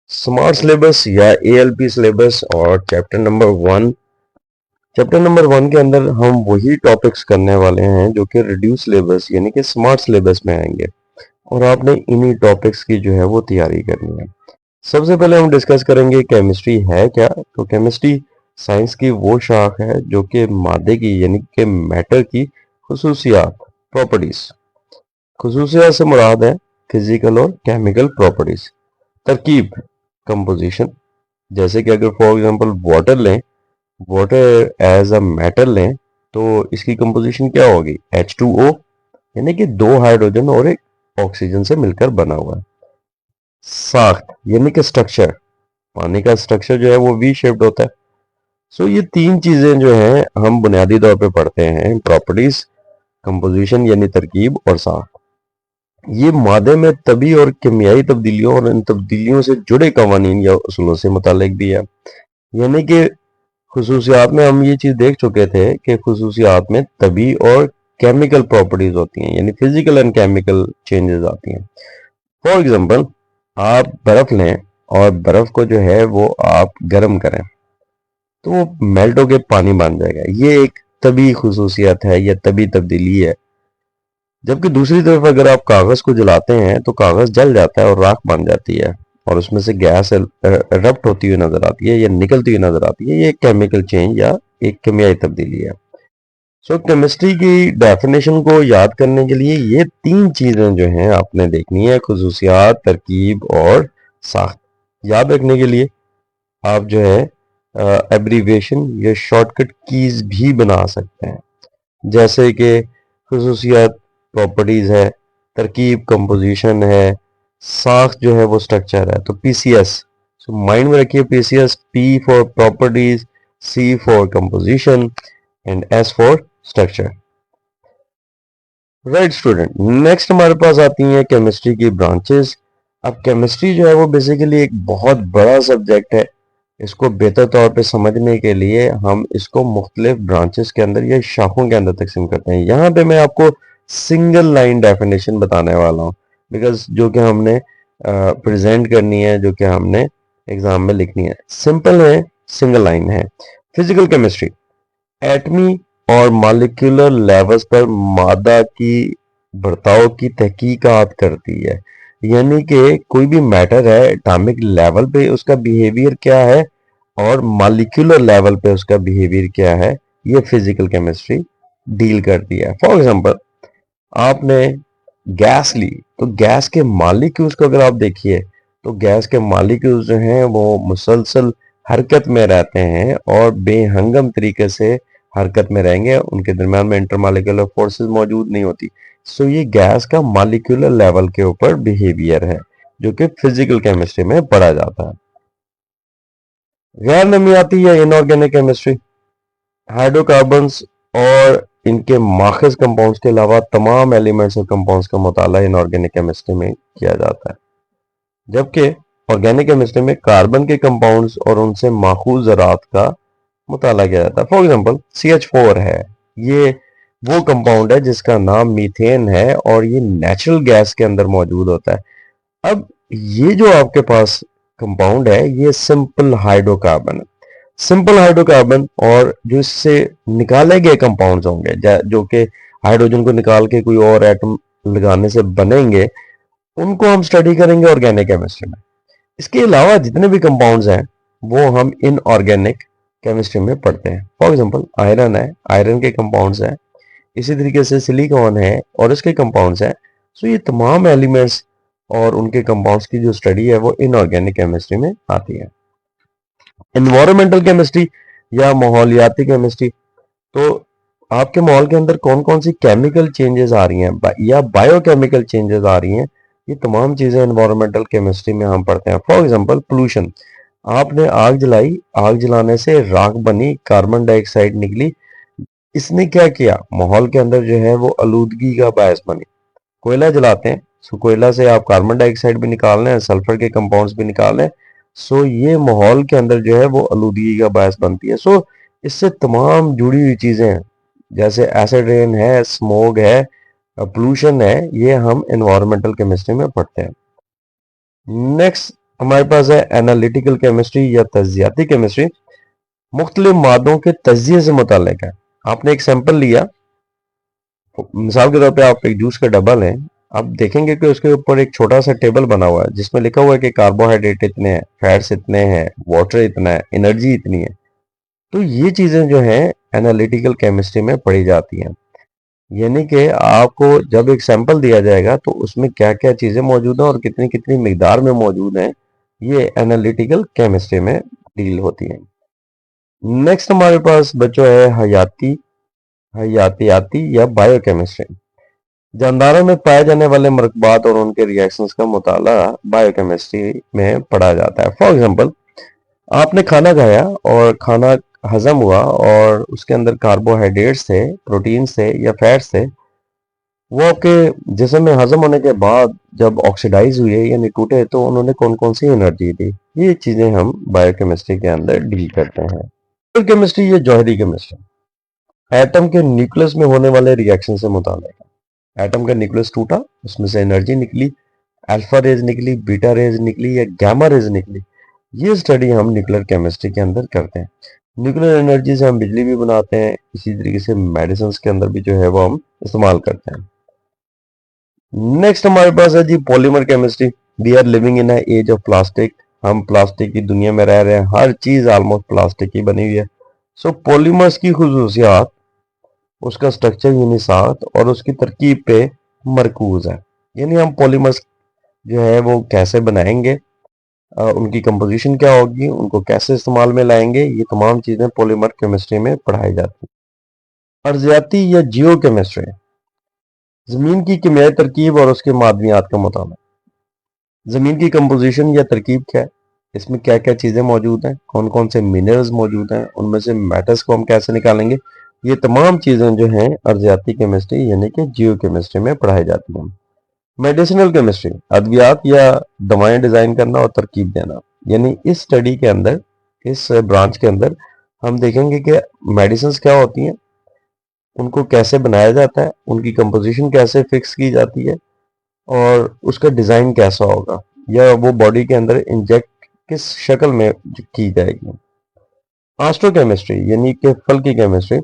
Smart syllabus या ALP syllabus और chapter number 1 के अंदर हम वही टॉपिक्स करने वाले हैं जो कि रिड्यूस सिलेबस यानी कि स्मार्ट सिलेबस में आएंगे और आपने इन्हीं टॉपिक्स की जो है वो तैयारी करनी है। सबसे पहले हम डिस्कस करेंगे केमिस्ट्री है क्या। तो केमिस्ट्री साइंस की वो शाख है जो कि मादे की यानी कि मैटर की खुसूसियात प्रॉपर्टीज, खुसूसियात से मुराद है फिजिकल और केमिकल प्रॉपर्टीज, तरकीब कंपोजिशन। जैसे कि अगर फॉर एग्जांपल वाटर लें, वाटर एज अ मेटल लें तो इसकी कंपोजिशन क्या होगी, H2O, यानी कि दो हाइड्रोजन और एक ऑक्सीजन से मिलकर बना हुआ है। साख्त यानी कि स्ट्रक्चर, पानी का स्ट्रक्चर जो है वो वी शेप्ड होता है। सो ये तीन चीजें जो हैं हम बुनियादी तौर पे पढ़ते हैं, प्रॉपर्टीज, कंपोजिशन यानी तरकीब और साख्त। ये मादे में तबी और केमियाई तब्दीलियों और इन तब्दीलियों से जुड़े कवानीन या उसूलों से मुतालिक भी है। यानी कि खुसूसियात में हम ये चीज देख चुके थे कि खुसूसियात में तबी और केमिकल प्रॉपर्टीज होती हैं, यानी फिजिकल एंड केमिकल चेंजेस आती हैं। फॉर एग्जांपल आप बर्फ लें और बर्फ को जो है वो आप गर्म करें तो वो मेल्ट होके पानी बन जाएगा। ये एक तबी खुसूसियत है या तबी तब्दीली है। जबकि दूसरी तरफ अगर आप कागज को जलाते हैं तो कागज जल जाता है और राख बन जाती है और उसमें से गैस एरप्ट होती हुई नजर आती है या निकलती हुई नजर आती है। ये एक केमिकल चेंज या एक केमियाई तब्दीली है। सो केमिस्ट्री की डेफिनेशन को याद करने के लिए ये तीन चीजें जो हैं आपने देखनी है, खुसूसियात, तरकीब और साख्त। याद रखने के लिए आप जो है एब्रीविएशन या शॉर्टकट कीज भी बना सकते हैं, जैसे कि खुसूसियात प्रॉपर्टीज है, तरकीब कंपोजिशन है, साख्त जो है वो स्ट्रक्चर है। तो पीसीएस, सो माइंड में रखिए PCS, P for properties, C for composition and S for structure. Right student, next हमारे पास आती हैं केमिस्ट्री की ब्रांचेस। अब केमिस्ट्री जो है वो बेसिकली एक बहुत बड़ा सब्जेक्ट है। इसको बेहतर तौर पे समझने के लिए हम इसको मुख्तलिफ ब्रांचेस के अंदर या शाखों के अंदर तकसीम करते हैं। यहाँ पे मैं आपको सिंगल लाइन डेफिनेशन बताने वाला हूँ, बिकॉज जो कि हमने प्रेजेंट करनी है, जो कि हमने एग्जाम में लिखनी है, सिंपल है, सिंगल लाइन है। फिजिकल केमिस्ट्री एटमी और मॉलिक्यूलर लेवल्स पर मादा की बर्ताव की तहकीकात करती है। यानी कि कोई भी मैटर है, एटॉमिक लेवल पे उसका बिहेवियर क्या है और मॉलिक्यूलर लेवल पे उसका बिहेवियर क्या है, ये फिजिकल केमिस्ट्री डील करती है। फॉर एग्जांपल आपने गैस ली तो गैस के मॉलिक्यूल्स को अगर आप देखिए तो गैस के मॉलिक्यूल्स जो हैं वो मुसलसल हरकत में रहते हैं और बेहंगम तरीके से हरकत में रहेंगे, उनके दरम्यान में इंटरमॉलिक्यूलर फोर्सेस मौजूद नहीं होती। सो ये गैस का मॉलिक्यूलर लेवल के ऊपर बिहेवियर है जो कि फिजिकल केमिस्ट्री में पढ़ा जाता है। गैर नमियाती या इनऑर्गेनिक केमिस्ट्री हाइड्रोकार्बन्स और इनके माखज कंपाउंड्स के अलावा तमाम एलिमेंट्स और कंपाउंड्स का मुताला इनऑर्गेनिक केमिस्ट्री में किया जाता है। जबकि ऑर्गेनिक केमिस्ट्री में कार्बन के कंपाउंड्स और उनसे माखूज ज़रात का मुताला किया जाता है। फॉर एग्जांपल CH4 है, ये वो कंपाउंड है जिसका नाम मीथेन है और ये नेचुरल गैस के अंदर मौजूद होता है। अब ये जो आपके पास कंपाउंड है ये सिंपल हाइड्रोकार्बन है। सिंपल हाइड्रोकार्बन और जो इससे निकाले गए कंपाउंड्स होंगे जो कि हाइड्रोजन को निकाल के कोई और एटम लगाने से बनेंगे, उनको हम स्टडी करेंगे ऑर्गेनिक केमिस्ट्री में। इसके अलावा जितने भी कंपाउंड्स हैं वो हम इनऑर्गेनिक केमिस्ट्री में पढ़ते हैं। फॉर एग्जांपल आयरन है, आयरन के कंपाउंड्स हैं। इसी तरीके से सिलिकॉन है और इसके कंपाउंड्स हैं। सो ये तमाम एलिमेंट्स और उनके कंपाउंड्स की जो स्टडी है वो इनऑर्गेनिक केमिस्ट्री में आती है। एनवायरमेंटल केमिस्ट्री या माहौलियाती केमिस्ट्री, तो आपके माहौल के अंदर कौन कौन सी केमिकल चेंजेस आ रही हैं या बायोकेमिकल चेंजेस आ रही हैं, ये तमाम चीजें एनवायरमेंटल केमिस्ट्री में हम पढ़ते हैं। फॉर एग्जांपल पोल्यूशन, आपने आग जलाई, आग जलाने से राख बनी, कार्बन डाइऑक्साइड निकली, इसने क्या किया, माहौल के अंदर जो है वो आलूदगी का बायस बनी। कोयला जलाते हैं, सो कोयला से आप कार्बन डाइऑक्साइड भी निकाल रहे हैं, सल्फर के कंपाउंड्स भी निकाल रहे हैं। सो ये माहौल के अंदर जो है वो आलूदगी का बायस बनती है। सो इससे तमाम जुड़ी हुई चीजें हैं, जैसे एसिड रेन है, स्मोग है, पोल्यूशन है, ये हम एनवायरमेंटल केमिस्ट्री में पढ़ते हैं। नेक्स्ट हमारे पास है एनालिटिकल केमिस्ट्री या तजियाती केमिस्ट्री, मुख्तलिफ मादों के तजिए से मुताल्लिक है। आपने एक सैंपल लिया, मिसाल के तौर पे आप एक जूस का डब्बा लें, आप देखेंगे कि उसके ऊपर एक छोटा सा टेबल बना हुआ है जिसमें लिखा हुआ है कि कार्बोहाइड्रेट इतने हैं, फैट्स इतने हैं, वाटर इतना है, एनर्जी इतनी है। तो ये चीजें जो हैं एनालिटिकल केमिस्ट्री में पढ़ी जाती हैं। यानी कि आपको जब एक सैंपल दिया जाएगा तो उसमें क्या क्या चीजें मौजूद हैं और कितनी कितनी मिकदार में मौजूद हैं, ये एनालिटिकल केमिस्ट्री में डील होती है। नेक्स्ट हमारे पास बच्चों है हयातियाती या बायोकेमिस्ट्री। जानदारों में पाए जाने वाले मरकबात और उनके रिएक्शंस का मुताला बायोकेमिस्ट्री में पढ़ा जाता है। फॉर एग्जांपल, आपने खाना खाया और खाना हजम हुआ और उसके अंदर कार्बोहाइड्रेट्स थे, प्रोटीन्स थे या फैट्स थे, वो आपके जिस्म में हजम होने के बाद जब ऑक्सीडाइज हुए यानी टूटे तो उन्होंने कौन कौन सी एनर्जी दी, ये चीजें हम बायोकेमिस्ट्री के अंदर डील करते हैं। केमिस्ट्री या जौहरी केमिस्ट्री एटम के न्यूक्लियस में होने वाले रिएक्शन से मुताल्लिक है। एटम का न्यूक्लियस टूटा, उसमें से एनर्जी निकली, अल्फा रेज निकली, बीटा रेज निकली या गामा रेज निकली। ये स्टडी हम न्यूक्लियर केमिस्ट्री के अंदर करते हैं। न्यूक्लियर एनर्जी से हम बिजली भी बनाते हैं, इसी तरीके से मेडिसिन के अंदर भी जो है वो हम इस्तेमाल करते हैं। नेक्स्ट हमारे पास है जी polymer chemistry. We are living in age of plastic. हम प्लास्टिक की दुनिया में रह रहे हैं, हर चीज ऑलमोस्ट प्लास्टिक की बनी हुई है। सो पॉलीमर्स की खुसूसियात उसका स्ट्रक्चर यानी साथ और उसकी तरकीब पे मरकूज है। यानी हम पॉलीमर्स जो है वो कैसे बनाएंगे, उनकी कंपोजिशन क्या होगी, उनको कैसे इस्तेमाल में लाएंगे, ये तमाम चीजें पॉलीमर केमिस्ट्री में पढ़ाई जाती हैं। अर्जियाती या जियो केमिस्ट्री जमीन की कीमियाई तरकीब और उसके मादनियात का मुताला। जमीन की कंपोजिशन या तरकीब क्या है, इसमें क्या क्या चीजें मौजूद हैं, कौन कौन से मिनरल्स मौजूद हैं, उनमें से मेटल्स को हम कैसे निकालेंगे, ये तमाम चीजें जो हैं अर्जियाती केमिस्ट्री यानी कि जियो केमिस्ट्री में पढ़ाई जाती हैं। मेडिसिनल केमिस्ट्री अद्वियात या दवाएं डिजाइन करना और तरकीब देना। यानी इस स्टडी के अंदर, इस ब्रांच के अंदर हम देखेंगे कि मेडिसिन क्या होती हैं, उनको कैसे बनाया जाता है, उनकी कंपोजिशन कैसे फिक्स की जाती है और उसका डिजाइन कैसा होगा या वो बॉडी के अंदर इंजेक्ट किस शक्ल में की जाएगी। एस्ट्रोकेमिस्ट्री यानी कि फल की केमिस्ट्री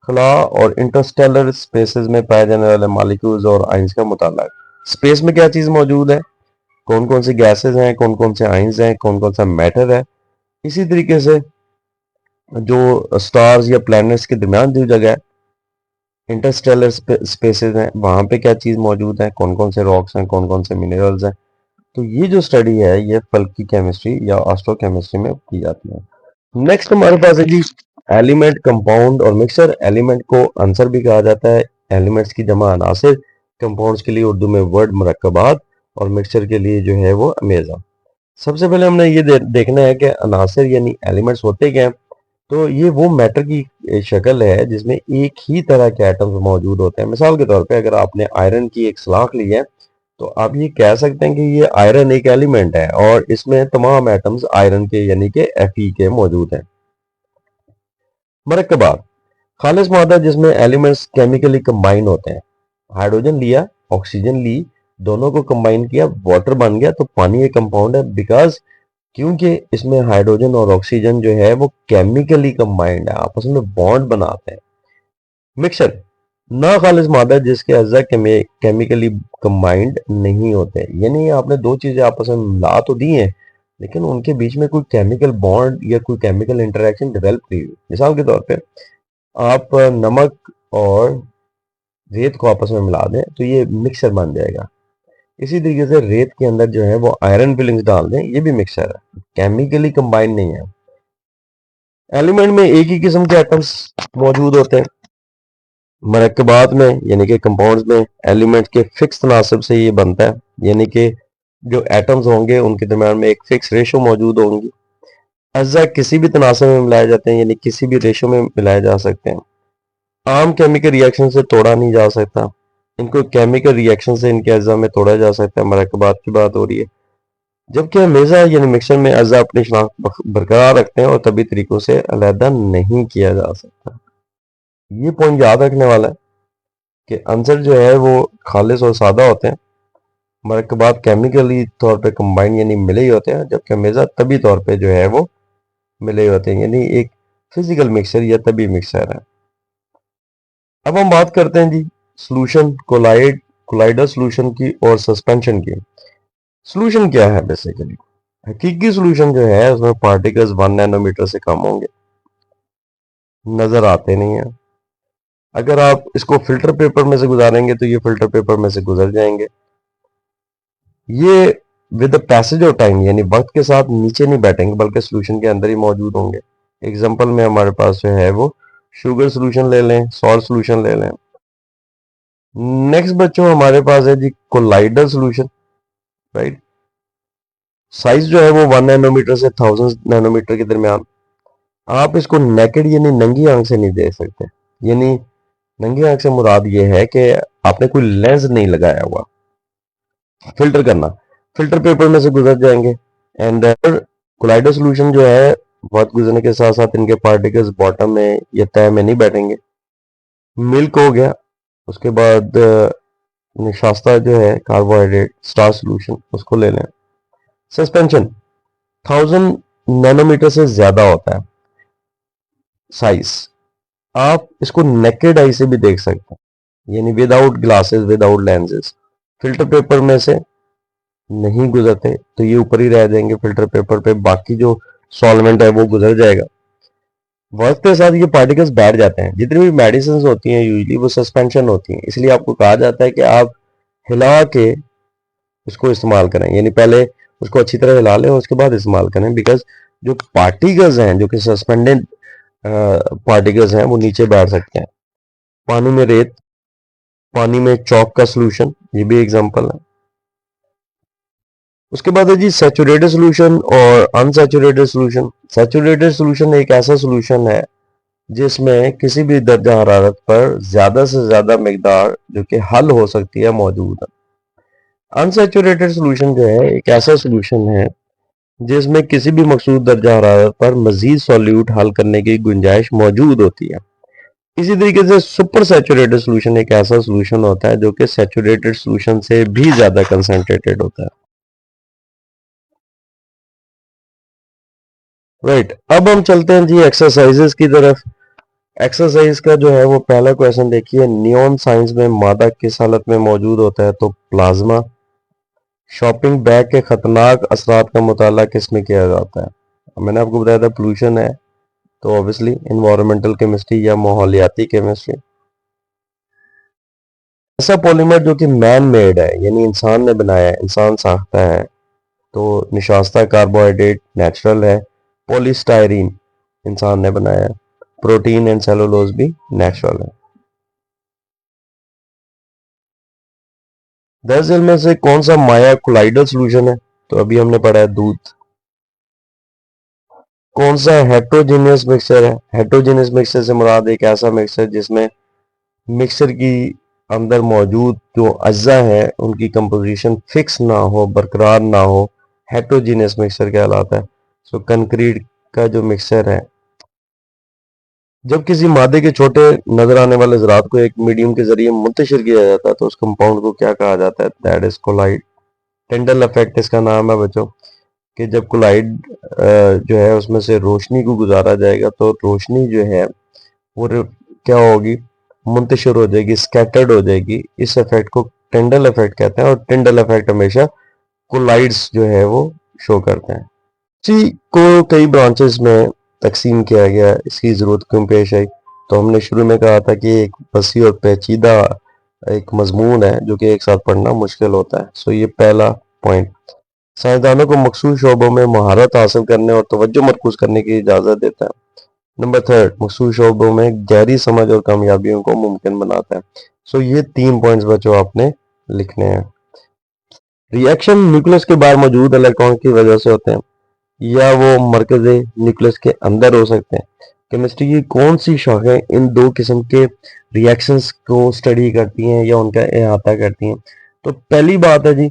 खला और इंटरस्टेलर स्पेसेस में पाए जाने वाले मॉलिक्यूल्स और आइंस का मुताला। स्पेस में क्या चीज मौजूद है, कौन कौन सी गैसेस हैं, कौन कौन से आइंस हैं, कौन कौन सा मैटर है। इसी तरीके से जो स्टार्स या प्लैनेट्स के दरमियान जो जगह है, इंटरस्टेलर स्पेसेस हैं, वहां पे क्या चीज मौजूद है, कौन कौन से रॉक्स हैं, कौन कौन से मिनरल्स हैं। तो ये जो स्टडी है ये फल की केमिस्ट्री या एस्ट्रोकेमिस्ट्री में की जाती है। नेक्स्ट हमारे पास है जी एलिमेंट, कंपाउंड और मिक्सर। एलिमेंट को आंसर भी कहा जाता है, एलिमेंट्स की जमा अनासिर। कंपाउंड्स के लिए उर्दू में वर्ड मुरक्कबात और मिक्सचर के लिए जो है वो अमेज़ा। सबसे पहले हमने ये देखना है कि अनासिर यानी एलिमेंट्स होते क्या हैं। तो ये वो मैटर की शक्ल है जिसमें एक ही तरह के एटम्स मौजूद होते हैं। मिसाल के तौर पे अगर आपने आयरन की एक सलाख ली है तो आप ये कह सकते हैं कि ये आयरन एक एलिमेंट है और इसमें तमाम एटम्स आयरन के यानी कि Fe के मौजूद हैं। मरकबात खालिस मादा जिसमें एलिमेंट्स केमिकली कंबाइन होते हैं। हाइड्रोजन लिया, ऑक्सीजन ली, दोनों को कंबाइन किया, वाटर बन गया, तो पानी एक कंपाउंड है। बिकॉज क्योंकि इसमें हाइड्रोजन और ऑक्सीजन जो है वो केमिकली कंबाइंड है, आपस में बॉन्ड बनाते हैं। मिक्सर ना खालिस मादा जिसके अज्जा केमिकली कंबाइंड नहीं होते। यानी आपने दो चीजें आपस में मिला तो दी हैं लेकिन उनके बीच में कोई केमिकल बॉन्ड या कोई केमिकल इंटरेक्शन डेवलप नहीं हुई। मिसाल के तौर पे आप नमक और रेत को आपस में मिला दें तो ये मिक्सर बन जाएगा। इसी तरीके से रेत के अंदर जो है वो आयरन फिलिंग्स डाल दें, ये भी मिक्सर है, केमिकली कंबाइन नहीं है। एलिमेंट में एक ही किस्म के एटम्स मौजूद होते हैं। मरकबात में यानी कि कंपाउंड्स में एलिमेंट के फिक्स तनासब से ये बनता है, यानी कि जो एटम्स होंगे उनके दरम्यान में एक फिक्स रेशो मौजूद होंगी। अज्जा किसी भी तनासब में मिलाए जाते हैं यानी किसी भी रेशो में मिलाए जा सकते हैं। आम केमिकल रिएक्शन से तोड़ा नहीं जा सकता, इनको केमिकल रिएक्शन से इनके अज्जा में तोड़ा जा सकता है। मरकबात की बात हो रही है, जबकि मेज़ा यानी मिक्सर में अज्जा अपनी शनाख्त बरकरार रखते हैं और तभी तरीकों से अलहदा नहीं किया जा सकता। ये पॉइंट याद रखने वाला है कि आंसर जो है वो खालिस और सादा होते हैं, मरकबात केमिकली तौर पे कंबाइन यानी मिले ही होते हैं, जबकि मेज़ा तभी तौर पे जो है वो मिले ही होते हैं, यानी एक फिजिकल मिक्सचर या तभी मिक्सचर है। अब हम बात करते हैं जी सॉल्यूशन कोलाइडर सॉल्यूशन की और सस्पेंशन की। सॉल्यूशन क्या है बेसिकली? हकीकी सॉल्यूशन जो है उसमें पार्टिकल्स 1 नैनोमीटर से कम होंगे, नजर आते नहीं है। अगर आप इसको फिल्टर पेपर में से गुजारेंगे तो ये फिल्टर पेपर में से गुजर जाएंगे। ये with the passage of time यानी वक्त के साथ नीचे नहीं बैठेंगे बल्कि सॉल्यूशन के अंदर ही मौजूद होंगे। एग्जांपल में हमारे पास जो है वो शुगर सॉल्यूशन ले लें, सॉल्ट सॉल्यूशन ले लें। नेक्स्ट बच्चों हमारे पास है जी कोलाइडर सॉल्यूशन, राइट। साइज जो है वो 1 नैनोमीटर से 1000 नैनोमीटर के दरमियान। आप इसको नेकेड यानी नंगी आंख से नहीं देख सकते, यानी नंगी आंख से मुराद ये है कि आपने कोई लेंस नहीं लगाया हुआ। फिल्टर करना, फिल्टर पेपर में से गुजर जाएंगे एंड कोलाइडर सॉल्यूशन जो है वक्त गुजरने के साथ साथ इनके पार्टिकल्स बॉटम में या तह में नहीं बैठेंगे। मिल्क हो गया, उसके बाद निशास्ता जो है कार्बोहाइड्रेट स्टार सॉल्यूशन उसको ले लें। सस्पेंशन 1000 नैनोमीटर से ज्यादा होता है साइज। आप इसको नेकेड आई से भी देख सकते हैं, यानी without glasses without lenses. Filter paper में से नहीं गुजरते तो ये ऊपर ही रह जाएंगे फिल्टर पेपर पे, बाकी जो सॉल्वेंट है वो गुजर जाएगा। वक्त के साथ ये पार्टिकल्स बैठ जाते हैं। जितनी भी मेडिसिन होती हैं यूजली वो सस्पेंशन होती हैं, इसलिए आपको कहा जाता है कि आप हिला के उसको इस्तेमाल करें, यानी पहले उसको अच्छी तरह हिला लें और उसके बाद इस्तेमाल करें, बिकॉज जो पार्टिकल्स हैं जो कि सस्पेंडेड पार्टिकल्स हैं वो नीचे बैठ सकते हैं। पानी में रेत, पानी में चौक का सॉल्यूशन, ये भी एग्जांपल है। उसके बाद है जी सैचुरेटेड सॉल्यूशन और अनसैचुरेटेड सॉल्यूशन। सैचुरेटेड सॉल्यूशन एक ऐसा सॉल्यूशन है जिसमें किसी भी दर्जा हरारत पर ज्यादा से ज्यादा मिकदार जो कि हल हो सकती है मौजूद है। अनसैचुरेटेड सॉल्यूशन जो है एक ऐसा सॉल्यूशन है जिसमें किसी भी मकसूद दर्जा हरारत पर मजीद सॉल्यूट हल करने की गुंजाइश मौजूद होती है। इसी तरीके से सुपर सैचुरेटेड सॉल्यूशन एक ऐसा सॉल्यूशन होता है जो कि सैचुरेटेड सॉल्यूशन से भी ज्यादा कंसंट्रेटेड होता है, राइट। अब हम चलते हैं जी एक्सरसाइजेस की तरफ। एक्सरसाइज का जो है वो पहला क्वेश्चन देखिए, नियॉन साइंस में मादा किस हालत में मौजूद होता है? तो प्लाज्मा। शॉपिंग बैग के खतरनाक असरात का मुताला किस में किया जाता है? मैंने आपको बताया था पोल्यूशन है, तो ऑब्वियसली इन्वायरमेंटल केमिस्ट्री या माहौलियाती केमिस्ट्री। ऐसा पॉलीमर जो कि मैन मेड है यानी इंसान ने बनाया है, इंसान साखता है, तो निशास्ता कार्बोहाइड्रेट नेचुरल है। पॉलीस्टायरीन इंसान ने बनाया है। प्रोटीन एंड सेलुलोज भी नेचुरल है। 10 में से कौन सा माया कोलाइडल सॉल्यूशन है? तो अभी हमने पढ़ा है दूध। कौन सा हेट्रोजीनियस मिक्सचर है? हेट्रोजीनियस मिक्सचर से मुराद एक ऐसा मिक्सचर जिसमें मिक्सचर की अंदर मौजूद जो अज्जा है उनकी कंपोजिशन फिक्स ना हो, बरकरार ना हो, हेट्रोजीनियस मिक्सचर कहलाता है। सो कंक्रीट का जो मिक्सचर है, जब किसी मादे के छोटे नजर आने वाले ज़रात को एक मीडियम के जरिए मुंतशिर किया जाता है तो उस कंपाउंड को क्या कहा जाता है? That is colloid. Tyndall effect इसका नाम है बच्चों, कि जब कोलाइड जो है उसमें से रोशनी को गुजारा जाएगा तो रोशनी जो है वो क्या होगी? मुंतशिर हो जाएगी, स्कैटर्ड हो जाएगी। इस इफेक्ट को टेंडल इफेक्ट कहते हैं और टेंडल इफेक्ट हमेशा कोलाइड्स जो है वो शो करते हैं। इसी को कई ब्रांचेस में तकसीम किया गया, इसकी ज़रूरत क्यों पेश आई? तो हमने शुरू में कहा था कि एक वसी और पेचीदा एक मजमून है जो कि एक साथ पढ़ना मुश्किल होता है। सो ये पहला पॉइंट। साइंसदानों को मखसूस शोबों में महारत हासिल करने और तवज्जो मरकूज करने की इजाज़त देता है। नंबर थर्ड, मखसूस शोबों में गहरी समझ और कामयाबियों को मुमकिन बनाता है। सो ये 3 पॉइंट्स बच्चों आपने लिखने हैं। रिएक्शन न्यूक्लियस के बाहर मौजूद इलेक्ट्रॉन की वजह से होते हैं या वो मरकज़े न्यूक्लियस के अंदर हो सकते हैं? केमिस्ट्री की कौन सी शाखें इन दो किस्म के रिएक्शंस को स्टडी करती हैं या उनका अहाता करती हैं? तो पहली बात है जी,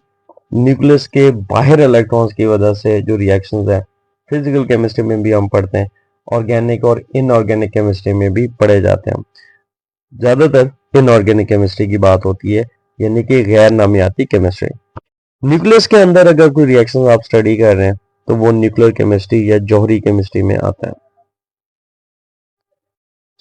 न्यूक्लियस के बाहर इलेक्ट्रॉन्स की वजह से जो रिएक्शंस है फिजिकल केमिस्ट्री में भी हम पढ़ते हैं, ऑर्गेनिक और इनऑर्गेनिक केमिस्ट्री में भी पढ़े जाते हैं। ज़्यादातर इनऑर्गेनिक केमिस्ट्री की बात होती है, यानी कि गैर नामियाती केमिस्ट्री। न्यूक्लियस के अंदर अगर कोई रिएक्शन आप स्टडी कर रहे हैं तो वो न्यूक्लियर केमिस्ट्री या जौहरी केमिस्ट्री में आता है।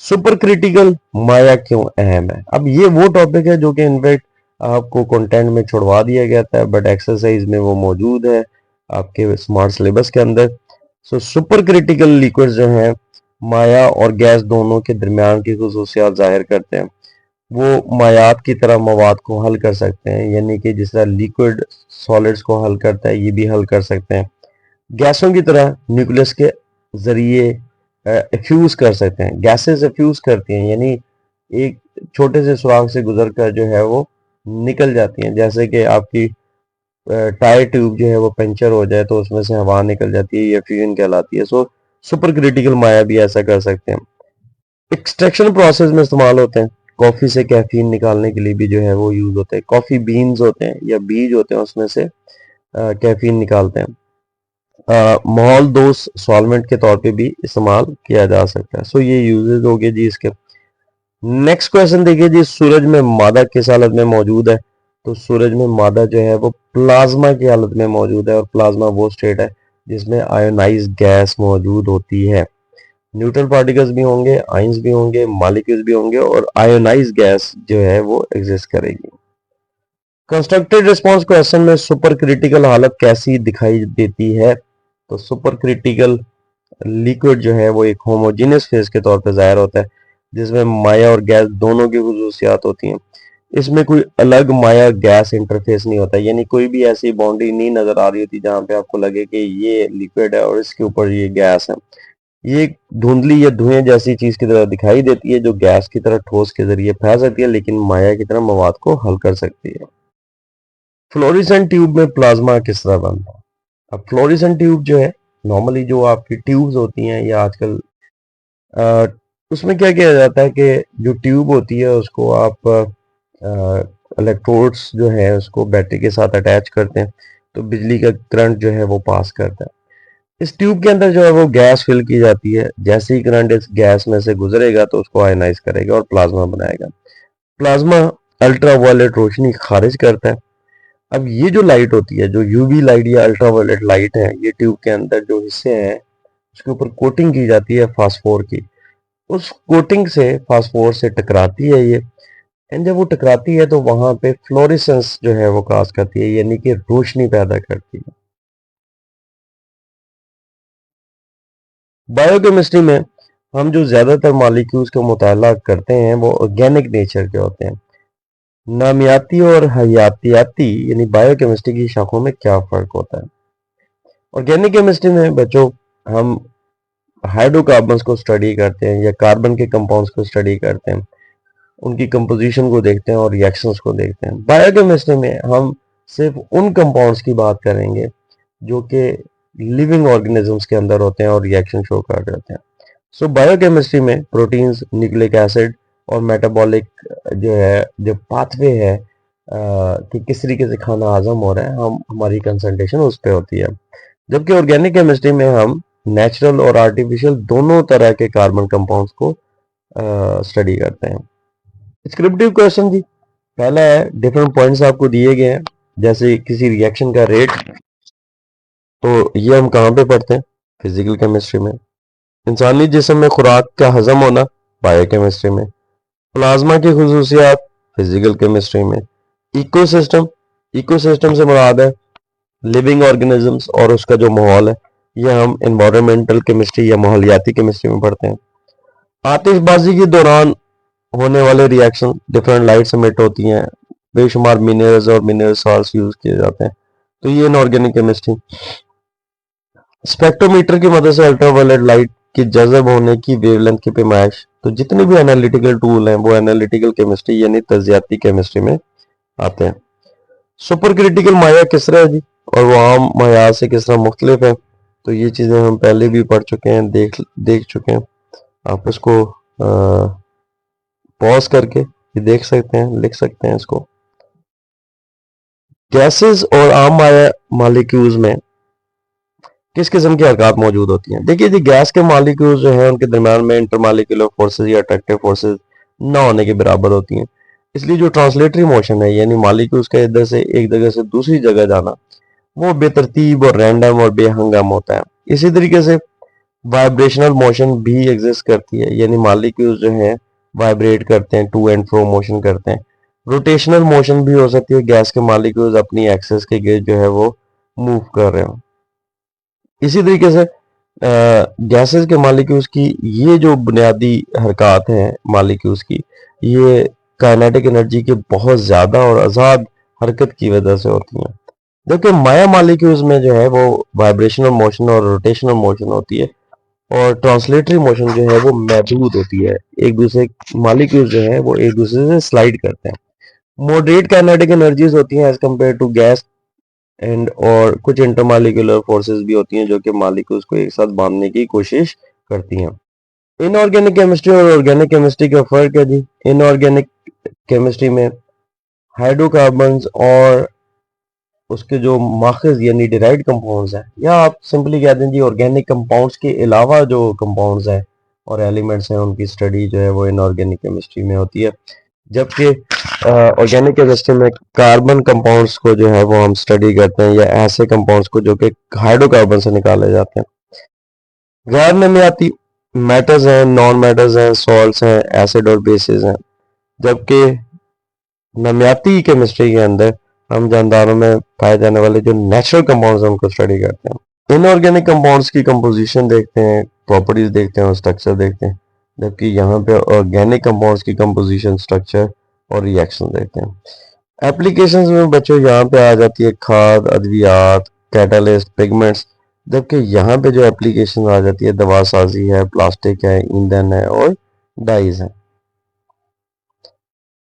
सुपर क्रिटिकल माया क्यों अहम है? अब ये वो टॉपिक है जो कि इनफैक्ट आपको कंटेंट में छुड़वा दिया गया था, बट एक्सरसाइज में वो मौजूद है आपके स्मार्ट सिलेबस के अंदर। सो सुपर क्रिटिकल लिक्विड जो हैं माया और गैस दोनों के दरमियान की खुसूसियात जाहिर करते हैं। वो मायात की तरह मवाद को हल कर सकते हैं, यानी कि जिस तरह लिक्विड सॉलिड्स को हल करता है ये भी हल कर सकते हैं। गैसों की तरह न्यूक्लियस के जरिए फ्यूज कर सकते हैं। गैसेस फ्यूज करती हैं, यानी एक छोटे से सुराख से गुजर कर जो है वो निकल जाती हैं। जैसे कि आपकी टायर ट्यूब जो है वो पंचर हो जाए तो उसमें से हवा निकल जाती है, ये फ्यूजन कहलाती है। सो सुपर क्रिटिकल माया भी ऐसा कर सकते हैं। एक्सट्रैक्शन प्रोसेस में इस्तेमाल होते हैं। कॉफी से कैफीन निकालने के लिए भी जो है वो यूज होते हैं। कॉफी बीन्स होते हैं या बीज होते हैं, उसमें से कैफीन निकालते हैं। माहौल दोस्त सॉल्वेंट के तौर पे भी इस्तेमाल किया जा सकता है। सो ये यूजेस हो गए जी इसके। नेक्स्ट क्वेश्चन देखिए जी, सूरज में मादा किस हालत में मौजूद है? तो सूरज में मादा जो है वो प्लाज्मा की हालत में मौजूद है, और प्लाज्मा वो स्टेट है जिसमें आयोनाइज गैस मौजूद होती है। न्यूट्रल पार्टिकल्स भी होंगे, आयंस भी होंगे, मॉलिक्यूल्स भी होंगे, और आयोनाइज गैस जो है वो एग्जिस्ट करेगी। कंस्ट्रक्टेड रिस्पांस क्वेश्चन में सुपर क्रिटिकल हालत कैसी दिखाई देती है? तो सुपर क्रिटिकल लिक्विड जो है वो एक होमोजेनियस फेज के तौर पर जाहिर होता है, जिसमें माया और गैस दोनों की खुसूसियात होती हैं। इसमें कोई अलग माया गैस इंटरफेस नहीं होता, यानी कोई भी ऐसी बाउंड्री नहीं नजर आ रही होती जहां पे आपको लगे कि ये लिक्विड है और इसके ऊपर ये गैस है। ये धुंधली या धुएं जैसी चीज की तरह दिखाई देती है, जो गैस की तरह ठोस के जरिए फैल सकती है, लेकिन माया की तरह मवाद को हल कर सकती है। फ्लोरेसेंट ट्यूब में प्लाज्मा किस तरह बनता है? अब फ्लोरेसेंट ट्यूब जो है, नॉर्मली जो आपकी ट्यूब्स होती हैं या आजकल अ, उसमें क्या किया जाता है कि जो ट्यूब होती है उसको आप इलेक्ट्रोड्स जो है उसको बैटरी के साथ अटैच करते हैं, तो बिजली का करंट जो है वो पास करता है। इस ट्यूब के अंदर जो है वो गैस फिल की जाती है। जैसे ही करंट इस गैस में से गुजरेगा तो उसको आयनाइज करेगा और प्लाज्मा बनाएगा। प्लाज्मा अल्ट्रावायलेट रोशनी खारिज करता है। अब ये जो लाइट होती है, जो यूवी लाइट या अल्ट्रावायलेट लाइट है, ये ट्यूब के अंदर जो हिस्से हैं उसके ऊपर कोटिंग की जाती है फास्फोर की। उस कोटिंग से फास्फोर से टकराती है ये, एंड जब वो टकराती है तो वहां पे फ्लोरेसेंस जो है वो काज करती है, यानी कि रोशनी पैदा करती है। बायोकेमिस्ट्री में हम जो ज्यादातर मॉलिक्यूल्स का मुताला करते हैं वो ऑर्गेनिक नेचर के होते हैं। नामियाती और हयातियाती यानी बायोकेमिस्ट्री की शाखों में क्या फर्क होता है? ऑर्गेनिक केमिस्ट्री में बच्चों हम हाइड्रोकार्बन्स को स्टडी करते हैं या कार्बन के कंपाउंड्स को स्टडी करते हैं, उनकी कंपोजिशन को देखते हैं और रिएक्शंस को देखते हैं। बायोकेमिस्ट्री में हम सिर्फ उन कंपाउंड्स की बात करेंगे जो कि लिविंग ऑर्गेनिजम्स के अंदर होते हैं और रिएक्शन शो कर रहे होते हैं। सो बायोकेमिस्ट्री में प्रोटीन्स, न्यूक्लिक एसिड और मेटाबॉलिक जो है जो पाथवे है कि किस तरीके से खाना हजम हो रहा है, हम हमारी कंसंट्रेशन उस पर होती है। जबकि ऑर्गेनिक केमिस्ट्री में हम नेचुरल और आर्टिफिशियल दोनों तरह के कार्बन कंपाउंड्स को स्टडी करते हैं। डिस्क्रिप्टिव क्वेश्चन जी, पहला है डिफरेंट पॉइंट्स आपको दिए गए हैं, जैसे किसी रिएक्शन का रेट, तो ये हम कहाँ पे पढ़ते हैं? फिजिकल केमिस्ट्री में। इंसानी जिस्म में खुराक का हजम होना, बायोकेमिस्ट्री में। प्लाज्मा की खुसूसियात, फिजिकल केमिस्ट्री में। इकोसिस्टम, इकोसिस्टम से मुराद है लिविंग ऑर्गेनिजम्स और उसका जो माहौल है, ये हम एनवायरमेंटल केमिस्ट्री या माहौलियाती केमिस्ट्री में पढ़ते हैं। आतिशबाजी के दौरान होने वाले रिएक्शन, डिफरेंट लाइट्स एमिट होती हैं, बेशुमार मिनरल्स और मिनरल सॉल्ट्स यूज किए जाते हैं, तो ये इनऑर्गेनिक केमिस्ट्री। स्पेक्ट्रोमीटर की मदद से अल्ट्रावायलेट लाइट के जज़ब होने की वेवलेंथ की पैमाइश, तो जितने भी एनालिटिकल टूल हैं वो एनालिटिकल केमिस्ट्री यानी तजियाती केमिस्ट्री में आते हैं। सुपर क्रिटिकल माया किस तरह है जी, और वो आम माया से किस तरह मुख्तलिफ है? तो ये चीज़ें हम पहले भी पढ़ चुके हैं, देख चुके हैं। आप इसको पॉज करके ये देख सकते हैं, लिख सकते हैं इसको। गैसेस और आम माया मॉलिक्यूल्स में किस किस्म की हरकत मौजूद होती हैं? देखिए जी, गैस के मॉलिक्यूल्स जो हैं उनके दरमियान में इंटरमॉलिक्यूलर फोर्सेस या अट्रैक्टिव फोर्सेस ना होने के बराबर होती हैं। इसलिए जो ट्रांसलेटरी मोशन है यानी मॉलिक्यूल्स का इधर से एक जगह से दूसरी जगह जाना वो बेतरतीब और रैंडम और बेहंगाम होता है। इसी तरीके से वाइब्रेशनल मोशन भी एग्जिस्ट करती है यानी मॉलिक्यूल्स जो हैं वाइब्रेट करते हैं, टू एंड फ्रो मोशन करते हैं। रोटेशनल मोशन भी हो सकती है, गैस के मॉलिक्यूल्स अपनी एक्सेस के गिर्द जो है वो मूव कर रहे हो। इसी तरीके से गैसेस के मॉलिक्यूल्स की ये जो बुनियादी हरकत हैं मॉलिक्यूल्स की, ये काइनेटिक एनर्जी के बहुत ज़्यादा और आज़ाद हरकत की वजह से होती हैं। जबकि माया मॉलिक्यूल्स में जो है वो वाइब्रेशनल मोशन और रोटेशनल मोशन होती है और ट्रांसलेटरी मोशन जो है वो महदूद होती है। एक दूसरे मॉलिक्यूल्स जो है वो एक दूसरे से स्लाइड करते हैं। मॉडरेट काइनेटिक एनर्जीज होती हैं as compare to gas and और कुछ इंटरमॉलिक्यूलर फोर्सेस भी होती हैं जो कि मॉलिक्यूल्स को एक साथ बांधने की कोशिश करती हैं। इनऑर्गेनिक केमिस्ट्री और ऑर्गेनिक केमिस्ट्री का फर्क है जी। इनऑर्गेनिक केमिस्ट्री में हाइड्रोकार्बन्स और उसके जो माखज यानी डिराइव्ड कंपाउंड्स हैं, या आप सिंपली कह दें जी ऑर्गेनिक कंपाउंड्स के अलावा जो कंपाउंड्स हैं और एलिमेंट्स हैं उनकी स्टडी जो है वो इनऑर्गेनिक केमिस्ट्री में होती है। जबकि ऑर्गेनिक केमिस्ट्री में कार्बन कंपाउंड्स को जो है वो हम स्टडी करते हैं या ऐसे कंपाउंड्स को जो कि हाइड्रोकार्बन से निकाले जाते हैं। गैर नमियाती मेटल्स हैं, नॉन मेटल्स हैं, सॉल्ट्स हैं, एसिड और बेसिस हैं। जबकि नमियाती केमिस्ट्री के अंदर हम जानदारों में पाए जाने वाले जो नेचुरल कंपाउंड्स हैं उनको स्टडी करते हैं। इनऑर्गेनिक कंपाउंड्स की कंपोजिशन देखते हैं, प्रॉपर्टीज देखते हैं और स्ट्रक्चर देखते हैं। जबकि यहाँ पे ऑर्गेनिक कंपाउंड्स की कंपोजिशन, स्ट्रक्चर और रिएक्शन देखते हैं। एप्लीकेशंस में बच्चों यहाँ पे आ जाती है खाद, अद्वियात, कैटालिस्ट, पिगमेंट्स। जबकि यहाँ पे जो एप्लीकेशन आ जाती है दवा साजी है, प्लास्टिक है, ईंधन है और डाइज है।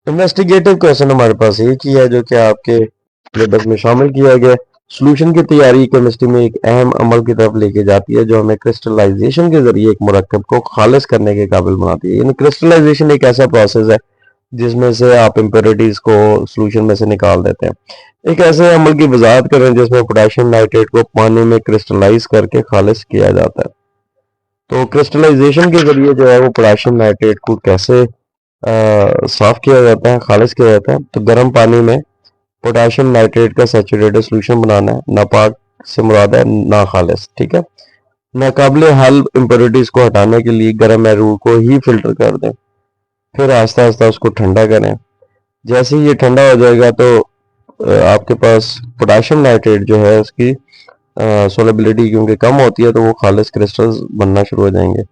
इन्वेस्टिगेटिव क्वेश्चन हमारे पास एक ही है जो कि आपके सिलेबस में शामिल किया गया है। सॉल्यूशन की तैयारी केमिस्ट्री में एक अहम अमल की तरफ लेके जाती है जो हमें क्रिस्टलाइजेशन के जरिए एक मुरक्कब को खालिज करने के काबिल बनाती है। यानी क्रिस्टलाइजेशन एक ऐसा प्रोसेस है जिसमें से आप इम्प्योरिटीज को सॉल्यूशन में से निकाल देते हैं। एक ऐसे अमल की वजाहत करें जिसमें पोटेशियम नाइट्रेट को पानी में क्रिस्टलाइज करके खालिज किया जाता है। तो क्रिस्टलाइजेशन के जरिए जो है वो पोटेशियम नाइट्रेट को कैसे साफ किया जाता है, खालिज किया जाता है। तो गर्म पानी में पोटेशियम नाइट्रेट का सैचुरेटेड सॉल्यूशन बनाना है। नापाक से मुराद है ना खालिज, ठीक है। नाकाबिले हल इम्प्योरिटीज को हटाने के लिए गर्म एरूल को ही फिल्टर कर दें, फिर आहिस्ता आहिस्ता उसको ठंडा करें। जैसे ही ये ठंडा हो जाएगा तो आपके पास पोटेशियम नाइट्रेट जो है उसकी सोलेबिलिटी क्योंकि कम होती है तो वो खालिज क्रिस्टल्स बनना शुरू हो जाएंगे।